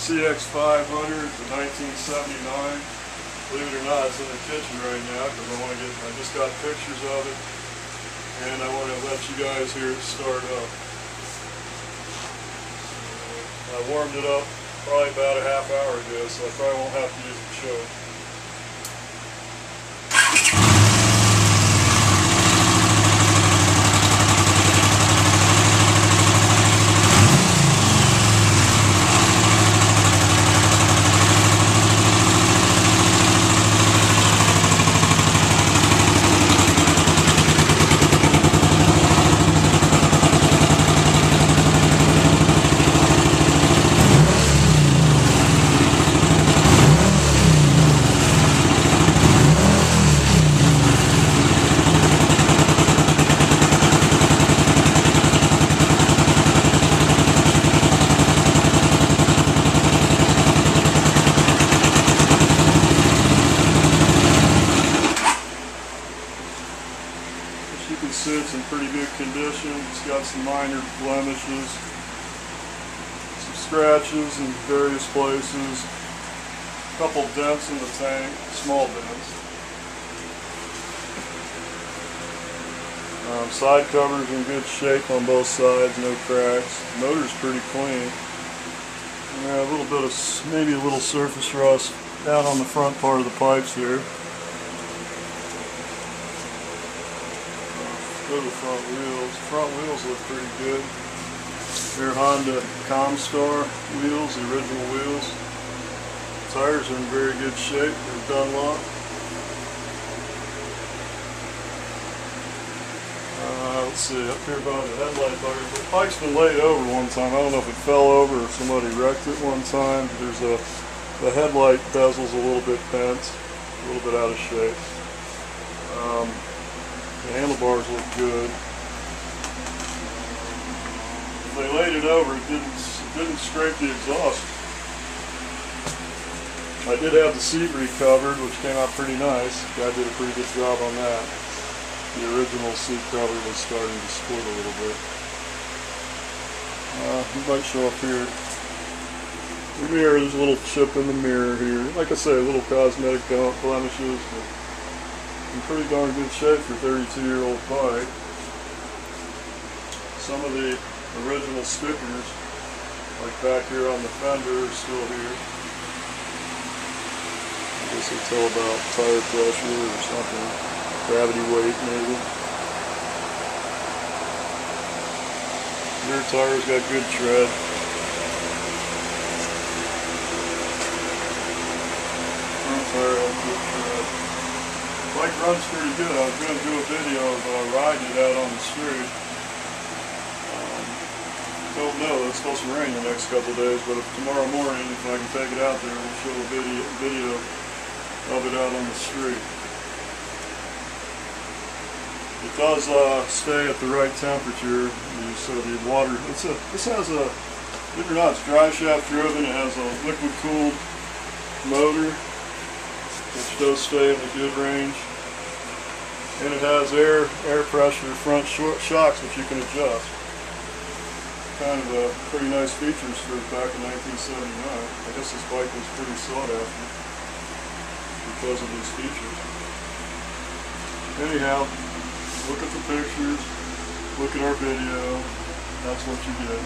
CX500, the 1979. Believe it or not, it's in the kitchen right now because I just got pictures of it and I want to let you guys hear it start up. I warmed it up probably about a half hour ago, so I probably won't have to use the choke. You can see it's in pretty good condition. It's got some minor blemishes, some scratches in various places, a couple dents in the tank, small dents. Side cover's in good shape on both sides, no cracks. Motor's pretty clean. A little bit of, maybe a little surface rust down on the front part of the pipes here. Go to the front wheels. Front wheels look pretty good. They're Honda Comstar wheels, the original wheels. Tires are in very good shape. They're Dunlop. Let's see, up here by the headlight bugger. The pipe's been laid over one time. I don't know if it fell over or somebody wrecked it one time. The headlight bezel's a little bit bent, a little bit out of shape. The handlebars look good. They laid it over, it didn't scrape the exhaust. I did have the seat recovered, which came out pretty nice. Guy did a pretty good job on that. The original seat cover was starting to split a little bit. You might show up here. The mirror, there's a little chip in the mirror here. Like I say, little cosmetic blemishes, but in pretty darn good shape for a 32-year-old bike. Some of the original stickers, like back here on the fender, are still here. I guess they tell about tire pressure or something. Gravity weight, maybe. Rear tire's got good tread. Front tire has good tread. Bike runs pretty good. I was going to do a video of riding it out on the street. Don't know, it's supposed to rain the next couple of days, but if tomorrow morning, if I can take it out there, we'll show a video of it out on the street. It does stay at the right temperature, so the water, this has a, believe it or not, it's dry shaft driven. It has a liquid cooled motor, which does stay in a good range. And it has air pressure front shocks, which you can adjust. Kind of pretty nice features for back in 1979. I guess this bike was pretty sought after because of these features. Anyhow, look at the pictures, look at our video, that's what you get.